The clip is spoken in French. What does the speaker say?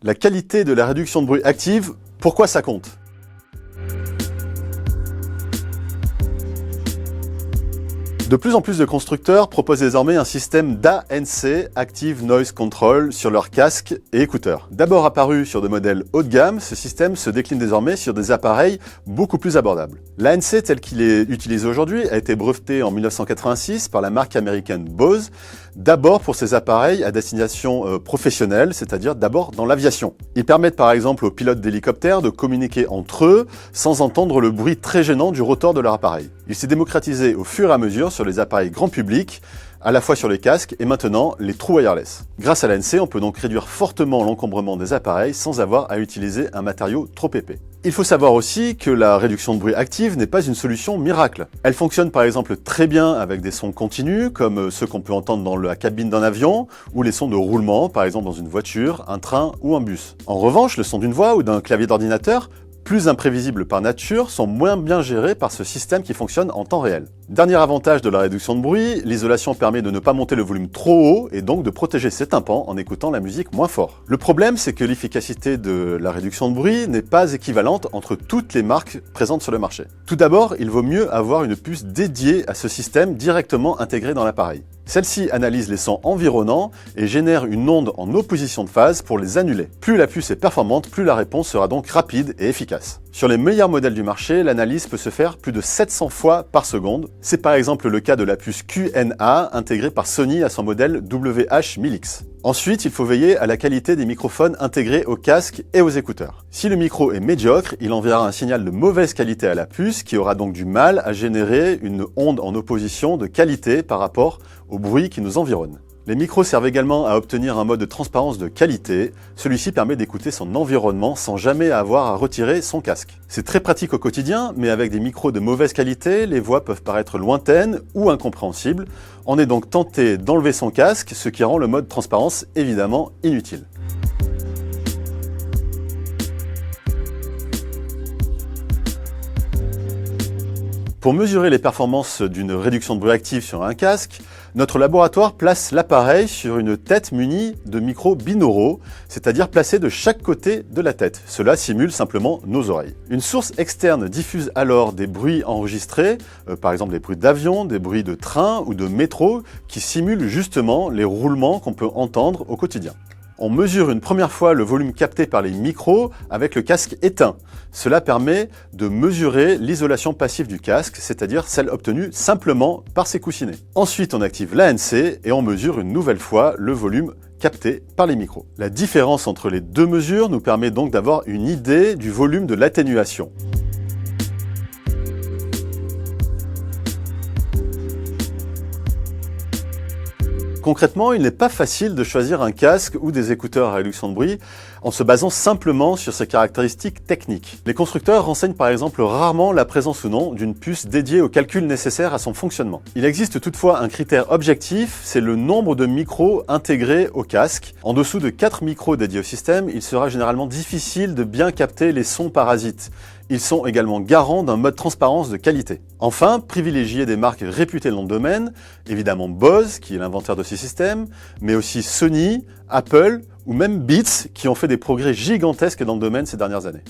La qualité de la réduction de bruit active, pourquoi ça compte? De plus en plus de constructeurs proposent désormais un système d'ANC, Active Noise Control, sur leurs casques et écouteurs. D'abord apparu sur des modèles haut de gamme, ce système se décline désormais sur des appareils beaucoup plus abordables. L'ANC tel qu'il est utilisé aujourd'hui a été breveté en 1986 par la marque américaine Bose, d'abord pour ses appareils à destination professionnelle, c'est-à-dire d'abord dans l'aviation. Ils permettent par exemple aux pilotes d'hélicoptères de communiquer entre eux sans entendre le bruit très gênant du rotor de leur appareil. Il s'est démocratisé au fur et à mesure sur les appareils grand public, à la fois sur les casques et maintenant les trous wireless. Grâce à l'ANC, on peut donc réduire fortement l'encombrement des appareils sans avoir à utiliser un matériau trop épais. Il faut savoir aussi que la réduction de bruit active n'est pas une solution miracle. Elle fonctionne par exemple très bien avec des sons continus, comme ceux qu'on peut entendre dans la cabine d'un avion, ou les sons de roulement, par exemple dans une voiture, un train ou un bus. En revanche, le son d'une voix ou d'un clavier d'ordinateur, plus imprévisibles par nature, sont moins bien gérés par ce système qui fonctionne en temps réel. Dernier avantage de la réduction de bruit, l'isolation permet de ne pas monter le volume trop haut et donc de protéger ses tympans en écoutant la musique moins fort. Le problème, c'est que l'efficacité de la réduction de bruit n'est pas équivalente entre toutes les marques présentes sur le marché. Tout d'abord, il vaut mieux avoir une puce dédiée à ce système directement intégrée dans l'appareil. Celle-ci analyse les sons environnants et génère une onde en opposition de phase pour les annuler. Plus la puce est performante, plus la réponse sera donc rapide et efficace. Sur les meilleurs modèles du marché, l'analyse peut se faire plus de 700 fois par seconde. C'est par exemple le cas de la puce QNA intégrée par Sony à son modèle WH-1000X. Ensuite, il faut veiller à la qualité des microphones intégrés au casque et aux écouteurs. Si le micro est médiocre, il enverra un signal de mauvaise qualité à la puce qui aura donc du mal à générer une onde en opposition de qualité par rapport au bruit qui nous environne. Les micros servent également à obtenir un mode de transparence de qualité. Celui-ci permet d'écouter son environnement sans jamais avoir à retirer son casque. C'est très pratique au quotidien, mais avec des micros de mauvaise qualité, les voix peuvent paraître lointaines ou incompréhensibles. On est donc tenté d'enlever son casque, ce qui rend le mode transparence évidemment inutile. Pour mesurer les performances d'une réduction de bruit active sur un casque, notre laboratoire place l'appareil sur une tête munie de micros binauraux, c'est-à-dire placés de chaque côté de la tête. Cela simule simplement nos oreilles. Une source externe diffuse alors des bruits enregistrés, par exemple des bruits d'avion, des bruits de train ou de métro, qui simulent justement les roulements qu'on peut entendre au quotidien. On mesure une première fois le volume capté par les micros avec le casque éteint. Cela permet de mesurer l'isolation passive du casque, c'est-à-dire celle obtenue simplement par ses coussinets. Ensuite, on active l'ANC et on mesure une nouvelle fois le volume capté par les micros. La différence entre les deux mesures nous permet donc d'avoir une idée du volume de l'atténuation. Concrètement, il n'est pas facile de choisir un casque ou des écouteurs à réduction de bruit en se basant simplement sur ses caractéristiques techniques. Les constructeurs renseignent par exemple rarement la présence ou non d'une puce dédiée au calcul nécessaire à son fonctionnement. Il existe toutefois un critère objectif, c'est le nombre de micros intégrés au casque. En dessous de 4 micros dédiés au système, il sera généralement difficile de bien capter les sons parasites. Ils sont également garants d'un mode transparence de qualité. Enfin, privilégier des marques réputées dans le domaine, évidemment Bose, qui est l'inventeur de ces systèmes, mais aussi Sony, Apple ou même Beats, qui ont fait des progrès gigantesques dans le domaine ces dernières années.